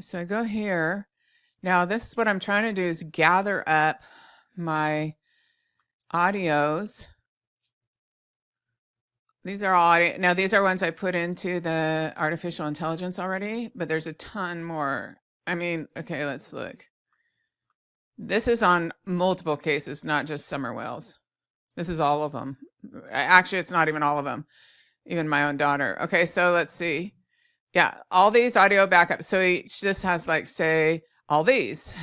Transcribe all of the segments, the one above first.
So I go here. Now this is what I'm trying to do is gather up my audios. These are all audio. Now these are ones I put into the artificial intelligence already, but there's a ton more. I mean, okay, let's look. This is on multiple cases, not just Summer Wells. This is all of them. Actually, it's not even all of them. Even my own daughter. Okay, so let's see. Yeah, all these audio backups. So each just has like, say, all these.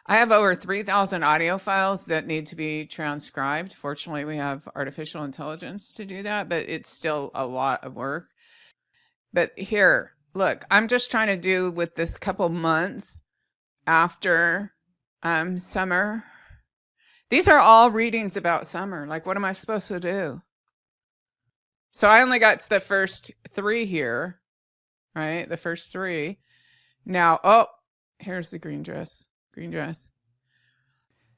I have over 3,000 audio files that need to be transcribed. Fortunately, we have artificial intelligence to do that, but it's still a lot of work. But here, look, I'm just trying to do with this couple months after summer. These are all readings about summer. Like, what am I supposed to do? So I only got to the first 3 here, right? The first 3. Now, oh, here's the green dress. Green dress.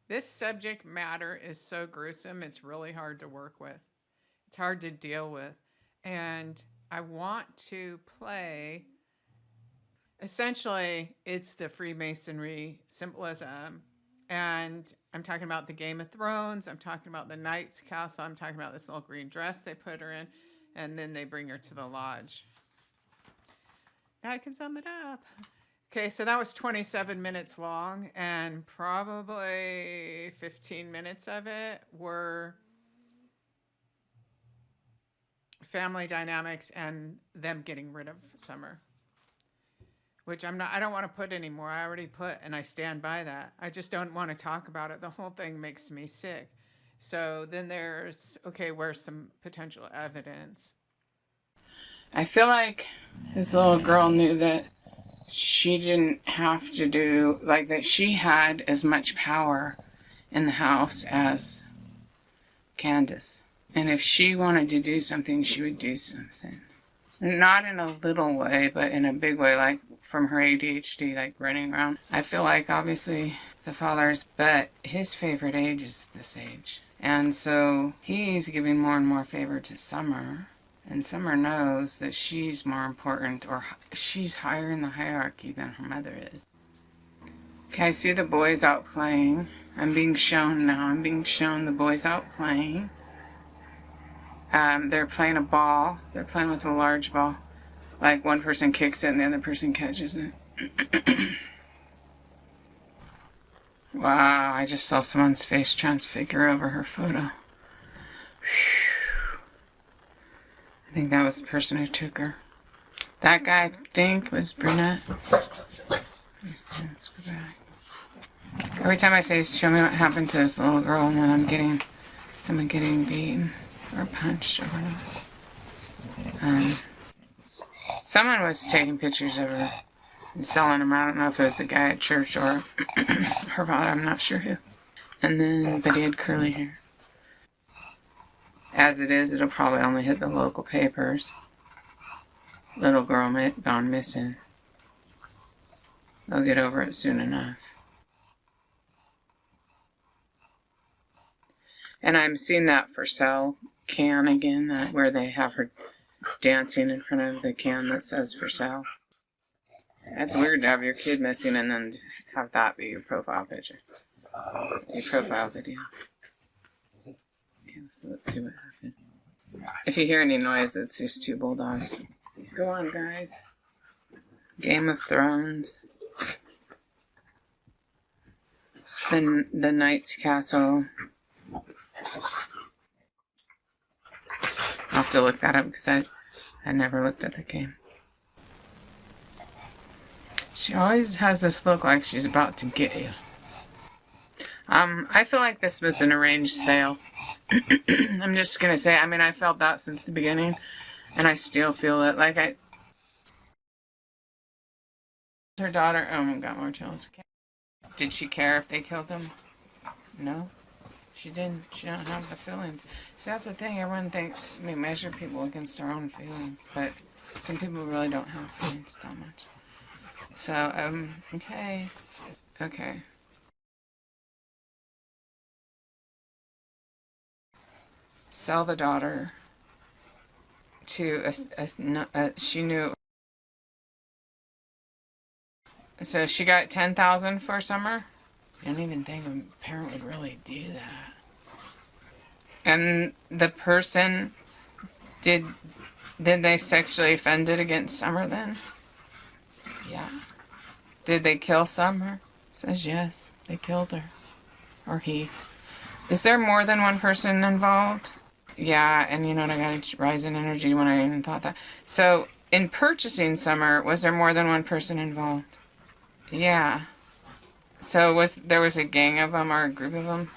This subject matter is so gruesome, it's really hard to work with. It's hard to deal with. And I want to play, essentially, it's the Freemasonry symbolism. And I'm talking about the Game of Thrones. I'm talking about the Knight's Castle. I'm talking about this little green dress they put her in. And then they bring her to the lodge. Now I can sum it up. Okay, so that was 27 minutes long, and probably 15 minutes of it were family dynamics and them getting rid of Summer, which I don't want to put anymore. I already put, and I stand by that. I just don't want to talk about it. The whole thing makes me sick. So then there's, okay, where's some potential evidence? I feel like this little girl knew that she didn't have to do, like, that she had as much power in the house as Candus. And if she wanted to do something, she would do something. Not in a little way, but in a big way, like from her ADHD, like running around. I feel like, obviously, the father's, but his favorite age is this age. And so he's giving more and more favor to Summer. And Summer knows that she's more important, or she's higher in the hierarchy than her mother is. Okay, I see the boys out playing. I'm being shown now. I'm being shown the boys out playing. They're playing a ball. They're playing with a large ball. Like one person kicks it and the other person catches it. Wow, I just saw someone's face transfigure over her photo. Whew. I think that was the person who took her. That guy, I think, was brunette. Let's go back. Every time I say, show me what happened to this little girl, and then I'm getting someone getting beaten or punched or whatever. Someone was taking pictures of her and selling them. I don't know if it was the guy at church or her father. I'm not sure who. And then, but he had curly hair. As it is, it'll probably only hit the local papers. Little girl gone missing. They'll get over it soon enough. And I'm seeing that for sale can again, where they have her dancing in front of the can that says for sale. That's weird to have your kid missing and then have that be your profile picture. Your profile video. Okay, so let's see what happened. If you hear any noise, it's these 2 bulldogs. Go on, guys. Game of Thrones. Then the Knight's Castle. I'll have to look that up because I never looked at the game. She always has this look like she's about to get you. I feel like this was an arranged sale. I'm just gonna say, I mean, I felt that since the beginning, and I still feel it. Like her daughter, oh my God, more chills. Did she care if they killed him? No, she didn't. She don't have the feelings. See, that's the thing. Everyone thinks we measure people against our own feelings, but some people really don't have feelings that much. So, okay. Sell the daughter to she knew So she got 10,000 for Summer. I didn't even think a parent would really do that. And the person, did they sexually offended against Summer then? Yeah. Did they kill Summer? Says yes, they killed her. Or he. Is there more than one person involved? Yeah, and you know what, I got a rise in energy when I even thought that. So, in purchasing Summer, was there more than one person involved? Yeah. So there was a gang of them or a group of them?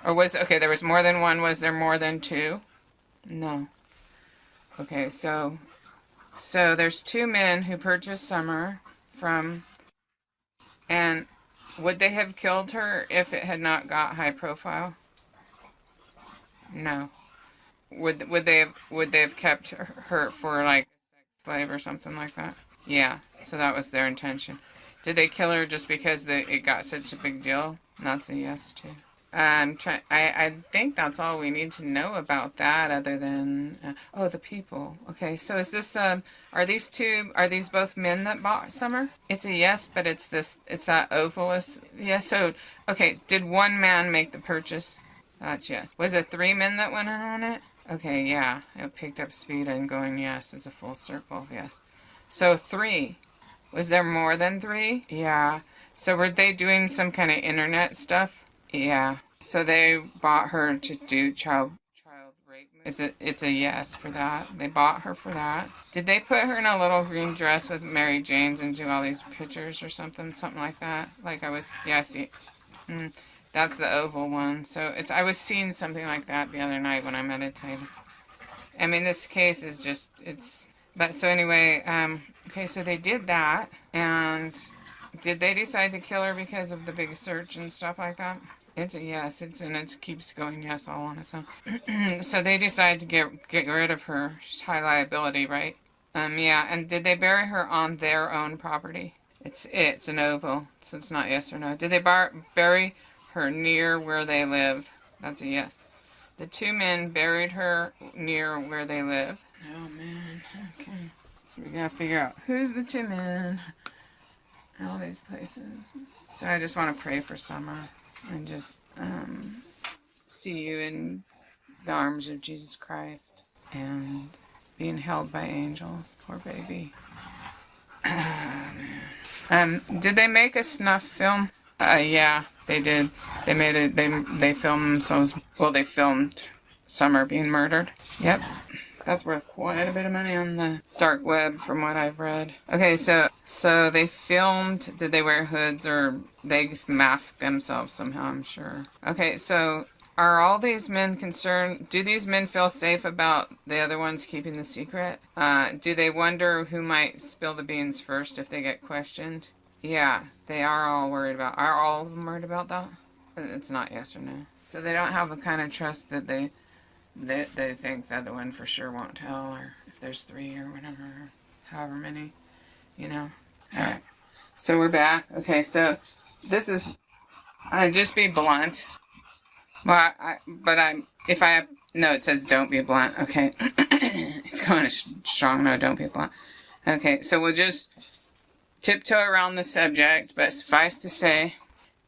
Or okay, there was more than one, was there more than two? No. Okay, so there's two men who purchased Summer from, and would they have killed her if it had not got high profile? No. Would they have kept her for like a sex slave or something like that? Yeah, so that was their intention. Did they kill her just because it got such a big deal? That's a yes too. I think that's all we need to know about that, other than the people. Okay, so is this are these both men that bought Summer? It's a yes, but it's that ovalist yes. So okay, did one man make the purchase? That's yes. Was it three men that went in on it? Okay, yeah, it picked up speed and going yes. It's a full circle of yes. So three. Was there more than three? Yeah. So were they doing some kind of internet stuff? Yeah. So they bought her to do child rape. It's a yes for that. They bought her for that. Did they put her in a little green dress with Mary Janes and do all these pictures or something like that? Like see. That's the oval one. So I was seeing something like that the other night when I meditated. I mean, this case is just, but so anyway, okay, so they did that, and did they decide to kill her because of the big search and stuff like that? It's a yes. It keeps going yes all on its own. So they decided to get rid of her. She's high liability, right? Yeah. And did they bury her on their own property? It's an oval, so it's not yes or no. Did they bury her near where they live? That's a yes. The two men buried her near where they live. Oh man. Okay. So we gotta figure out who's the two men. All these places. So I just want to pray for Summer and just see you in the arms of Jesus Christ and being held by angels. Poor baby. Did they make a snuff film? Yeah, they did. They made it. They filmed themselves. Well, they filmed Summer being murdered. Yep. That's worth quite a bit of money on the dark web from what I've read. Okay, so they filmed, did they wear hoods or they masked themselves somehow, I'm sure. Okay, so are all these men concerned, do these men feel safe about the other ones keeping the secret? Do they wonder who might spill the beans first if they get questioned? Yeah, they are all worried about, are all of them worried about that? It's not yes or no. So they don't have the kind of trust that they think the other one for sure won't tell, or if there's three or whatever, however many, Alright, so we're back. Okay, so this is, just be blunt. Well, it says don't be blunt. Okay, it's going strong, no, don't be blunt. Okay, so we'll just tiptoe around the subject, but suffice to say,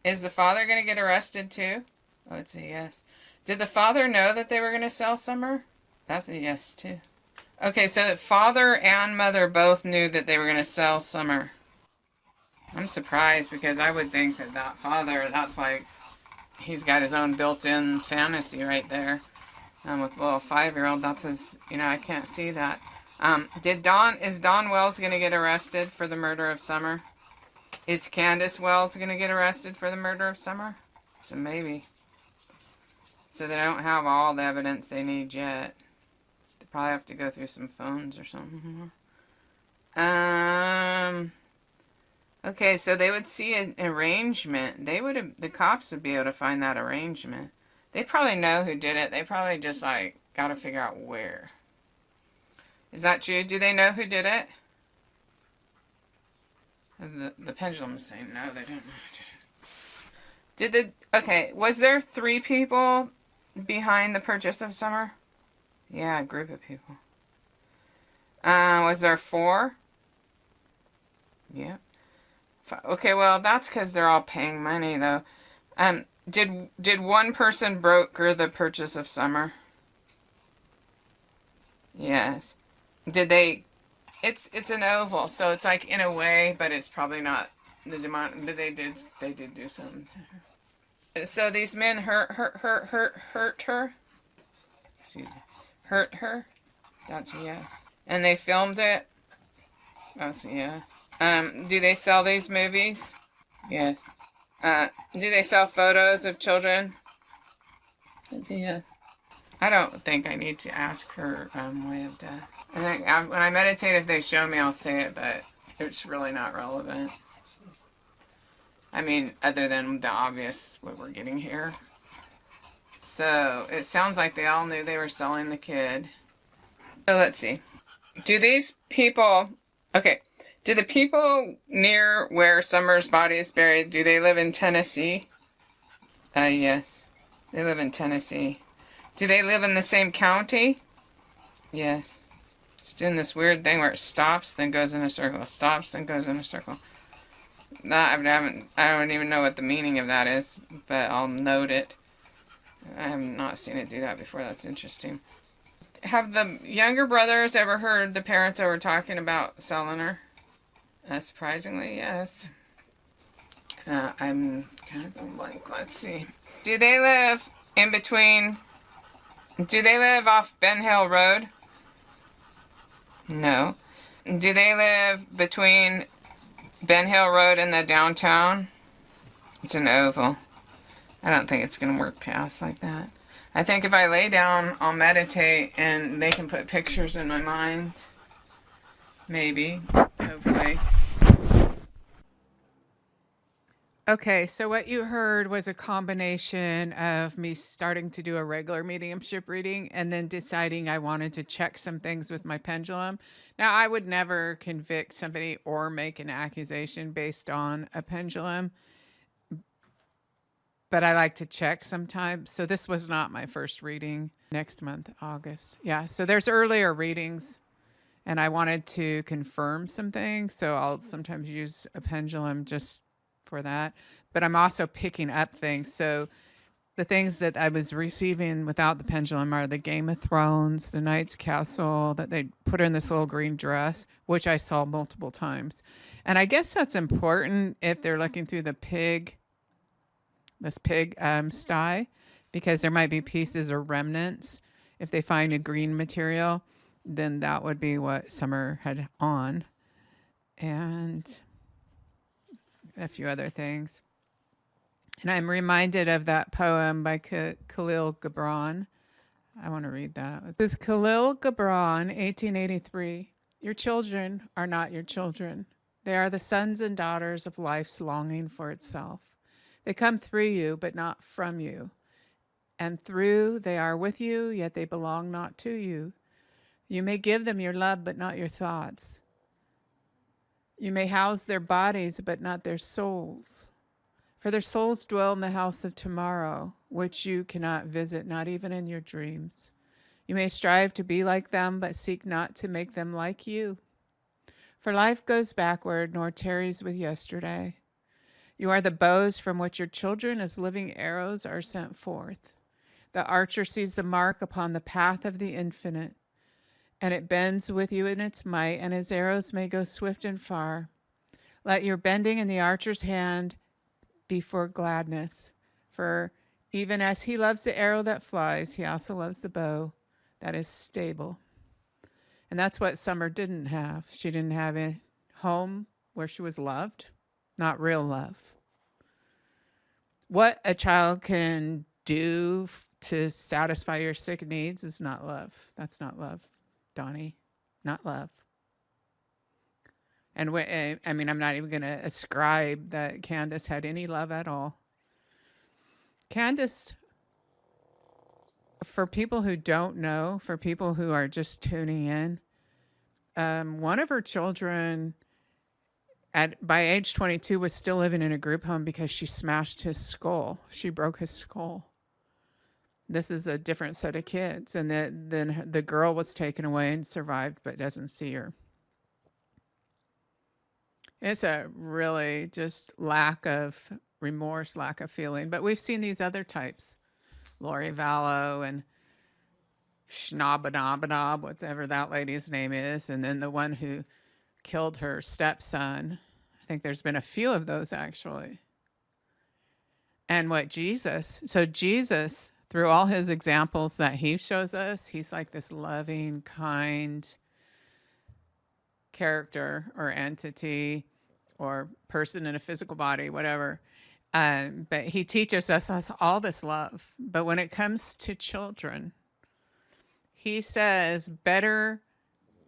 is the father going to get arrested too? Oh, it's a yes. Did the father know that they were going to sell Summer? That's a yes, too. Okay, so father and mother both knew that they were going to sell Summer. I'm surprised because I would think that father, that's like, he's got his own built-in fantasy right there. With a little 5-year-old, that's his, I can't see that. Is Don Wells going to get arrested for the murder of Summer? Is Candus Wells going to get arrested for the murder of Summer? It's a maybe. So they don't have all the evidence they need yet. They probably have to go through some phones or something. Okay, so they would see an arrangement. The cops would be able to find that arrangement. They probably know who did it. They probably just got to figure out where. Is that true? Do they know who did it? The pendulum is saying no, they don't know. Okay, was there 3 people behind the purchase of Summer? Yeah, a group of people. Was there 4? Yep. Okay, well, that's because they're all paying money, though. Did one person broker the purchase of Summer? Yes. Did they? It's an oval, so it's like in a way, but it's probably not the demand. But they did do something to her. So these men hurt her. Excuse me, hurt her. That's a yes. And they filmed it. That's a yes. Do they sell these movies? Yes. Do they sell photos of children? That's a yes. I don't think I need to ask her way of death. I think when I meditate, if they show me, I'll say it, but it's really not relevant. I mean, other than the obvious, what we're getting here. So it sounds like they all knew they were selling the kid. So let's see. Do these people, okay, do the people near where Summer's body is buried, do they live in Tennessee? Yes. They live in Tennessee. Do they live in the same county? Yes. It's doing this weird thing where it stops, then goes in a circle. Stops, then goes in a circle. I don't even know what the meaning of that is, but I'll note it. I have not seen it do that before. That's interesting. Have the younger brothers ever heard the parents ever talking about selling her? Surprisingly, yes. I'm kind of going blank. Let's see. Do they live in between? Do they live off Ben Hill Road? No. Do they live between Ben Hill Road and the downtown? It's an oval. I don't think it's going to work past like that. I think if I lay down, I'll meditate and they can put pictures in my mind. Maybe. Hopefully. Okay, so what you heard was a combination of me starting to do a regular mediumship reading and then deciding I wanted to check some things with my pendulum. Now, I would never convict somebody or make an accusation based on a pendulum, but I like to check sometimes. So this was not my first reading. Next month, August. Yeah, so there's earlier readings and I wanted to confirm some things. So I'll sometimes use a pendulum just for that. But I'm also picking up things. So the things that I was receiving without the pendulum are the Game of Thrones, the Knight's Castle that they put in this little green dress, which I saw multiple times. And I guess that's important if they're looking through this pig sty, because there might be pieces or remnants. If they find a green material, then that would be what Summer had on. And a few other things. And I'm reminded of that poem by Khalil Gibran. I want to read that. This is Khalil Gibran, 1883. Your children are not your children. They are the sons and daughters of life's longing for itself. They come through you, but not from you. And through they are with you, yet they belong not to you. You may give them your love, but not your thoughts. You may house their bodies, but not their souls. For their souls dwell in the house of tomorrow, which you cannot visit, not even in your dreams. You may strive to be like them, but seek not to make them like you. For life goes backward, nor tarries with yesterday. You are the bows from which your children as living arrows are sent forth. The archer sees the mark upon the path of the infinite, and it bends with you in its might, and his arrows may go swift and far. Let your bending in the archer's hand be for gladness, for even as he loves the arrow that flies, he also loves the bow that is stable. And that's what Summer didn't have. She didn't have a home where she was loved, not real love. What a child can do to satisfy your sick needs is not love. That's not love. Donnie, not love. And I mean, I'm not even going to ascribe that Candus had any love at all. Candus, for people who don't know, for people who are just tuning in, one of her children by age 22 was still living in a group home because she smashed his skull. She broke his skull. This is a different set of kids. And then the girl was taken away and survived, but doesn't see her. It's a really just lack of remorse, lack of feeling. But we've seen these other types, Lori Vallow and Schnabanabanab, whatever that lady's name is, and then the one who killed her stepson. I think there's been a few of those actually. And what Jesus, through all his examples that he shows us, he's like this loving, kind character or entity or person in a physical body, whatever. But he teaches us all this love. But when it comes to children, he says, better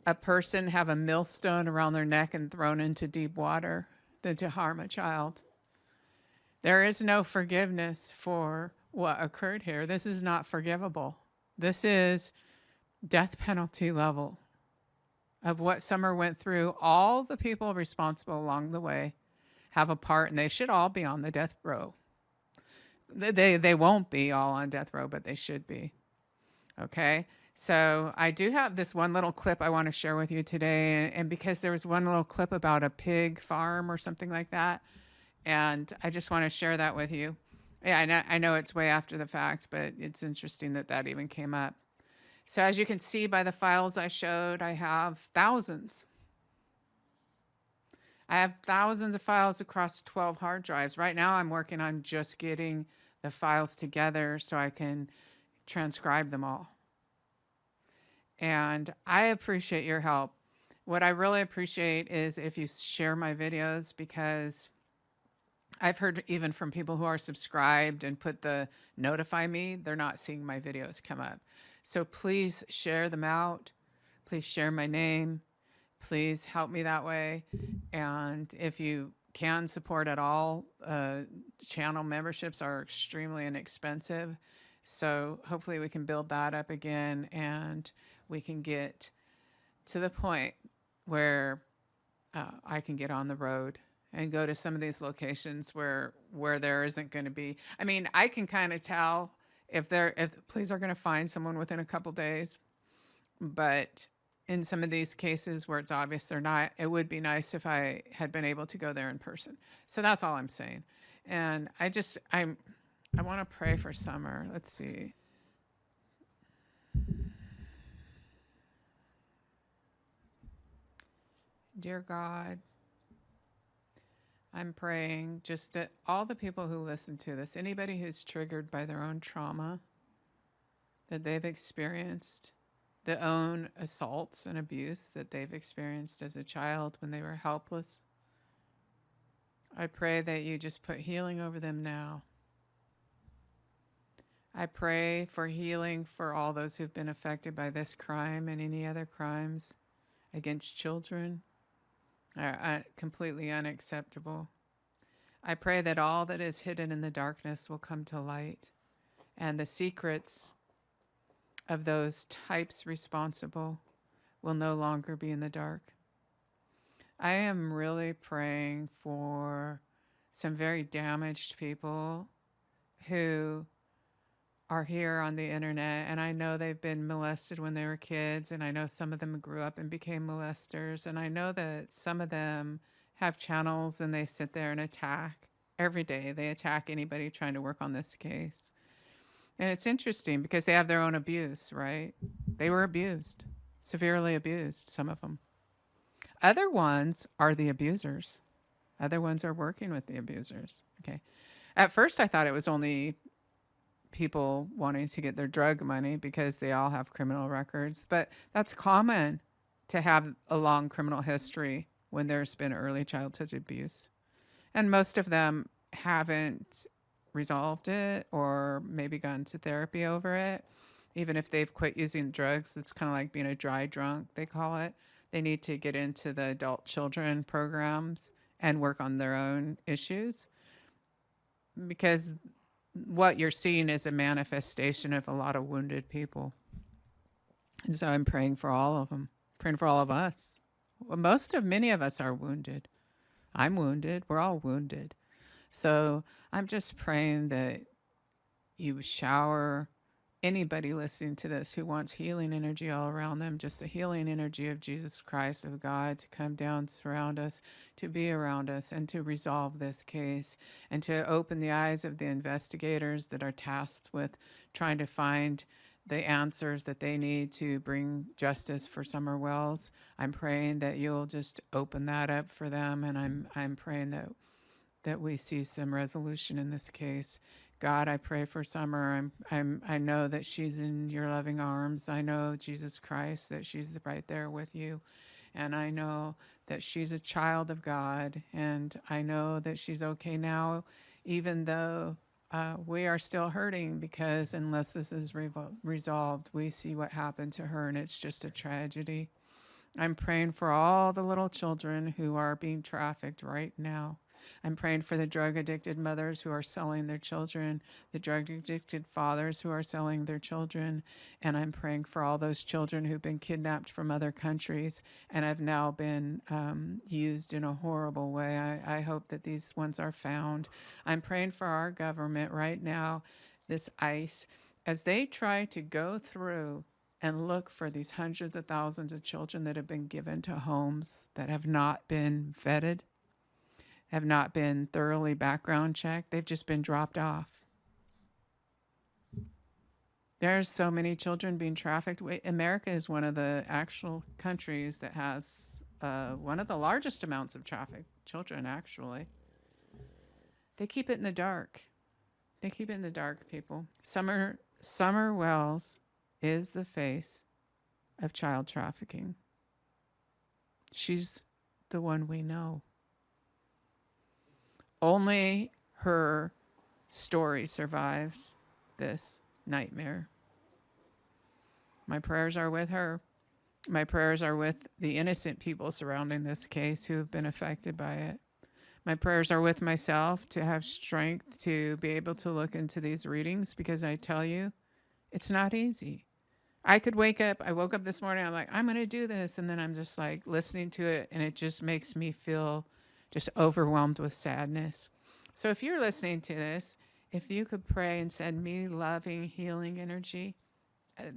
a person have a millstone around their neck and thrown into deep water than to harm a child. There is no forgiveness for what occurred here. This is not forgivable. This is death penalty level of what Summer went through. All the people responsible along the way have a part, and they should all be on the death row. They won't be all on death row, but they should be. Okay? So I do have this one little clip I want to share with you today. And because there was one little clip about a pig farm or something like that, and I just want to share that with you. Yeah, I know it's way after the fact, but it's interesting that that even came up. So as you can see by the files I showed, I have thousands. I have thousands of files across 12 hard drives. Right now I'm working on just getting the files together so I can transcribe them all. And I appreciate your help. What I really appreciate is if you share my videos, because I've heard even from people who are subscribed and put the notify me, they're not seeing my videos come up. So please share them out. Please share my name. Please help me that way. And if you can support at all, channel memberships are extremely inexpensive. So hopefully we can build that up again and we can get to the point where I can get on the road and go to some of these locations where there isn't going to be. I mean, I can kind of tell if police are going to find someone within a couple days, but in some of these cases where it's obvious they're not, it would be nice if I had been able to go there in person. So that's all I'm saying. And I want to pray for Summer. Let's see. Dear God, I'm praying just that all the people who listen to this, anybody who's triggered by their own trauma that they've experienced, their own assaults and abuse that they've experienced as a child when they were helpless, I pray that you just put healing over them now. I pray for healing for all those who've been affected by this crime and any other crimes against children are completely unacceptable. I pray that all that is hidden in the darkness will come to light, and the secrets of those types responsible will no longer be in the dark. I am really praying for some very damaged people who are here on the internet, and I know they've been molested when they were kids, and I know some of them grew up and became molesters, and I know that some of them have channels and they sit there and attack every day. They attack anybody trying to work on this case. And it's interesting because they have their own abuse, right? They were abused, severely abused, some of them. Other ones are the abusers. Other ones are working with the abusers. Okay. At first I thought it was only people wanting to get their drug money because they all have criminal records, but that's common to have a long criminal history when there's been early childhood abuse. And most of them haven't resolved it or maybe gone to therapy over it. Even if they've quit using drugs, it's kind of like being a dry drunk, they call it. They need to get into the adult children programs and work on their own issues, because what you're seeing is a manifestation of a lot of wounded people. And so I'm praying for all of them, praying for all of us. Well, many of us are wounded. I'm wounded. We're all wounded. So I'm just praying that you shower anybody listening to this who wants healing energy all around them, just the healing energy of Jesus Christ, of God, to come down, surround us, to be around us, and to resolve this case, and to open the eyes of the investigators that are tasked with trying to find the answers that they need to bring justice for Summer Wells. I'm praying that you'll just open that up for them, and I'm praying that we see some resolution in this case. God, I pray for Summer. I know that she's in your loving arms. I know, Jesus Christ, that she's right there with you. And I know that she's a child of God. And I know that she's okay now, even though we are still hurting, because unless this is resolved, we see what happened to her, and it's just a tragedy. I'm praying for all the little children who are being trafficked right now. I'm praying for the drug-addicted mothers who are selling their children, the drug-addicted fathers who are selling their children, and I'm praying for all those children who've been kidnapped from other countries and have now been used in a horrible way. I hope that these ones are found. I'm praying for our government right now, this ICE, as they try to go through and look for these hundreds of thousands of children that have been given to homes that have not been vetted, have not been thoroughly background checked. They've just been dropped off. There's so many children being trafficked. America is one of the actual countries that has one of the largest amounts of trafficked children, actually. They keep it in the dark. They keep it in the dark, people. Summer Wells is the face of child trafficking. She's the one we know. Only her story survives this nightmare. My prayers are with her. My prayers are with the innocent people surrounding this case who have been affected by it. My prayers are with myself to have strength to be able to look into these readings, because I tell you, it's not easy. I woke up this morning, I'm like, I'm going to do this. And then I'm just like listening to it, and it just makes me feel just overwhelmed with sadness. So if you're listening to this, if you could pray and send me loving, healing energy,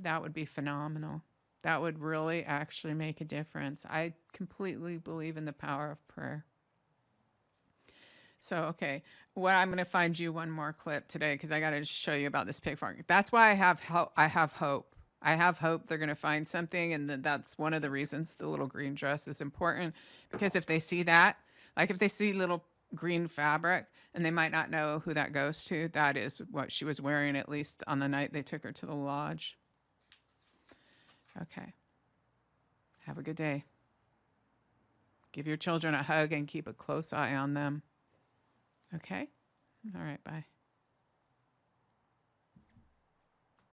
that would be phenomenal. That would really actually make a difference. I completely believe in the power of prayer. So, okay, I'm going to find you one more clip today, because I got to show you about this pig farm. That's why I have hope. I have hope they're going to find something, and that's one of the reasons the little green dress is important, because if they see that, like if they see little green fabric, and they might not know who that goes to, that is what she was wearing, at least on the night they took her to the lodge. Okay. Have a good day. Give your children a hug and keep a close eye on them. Okay? All right, bye.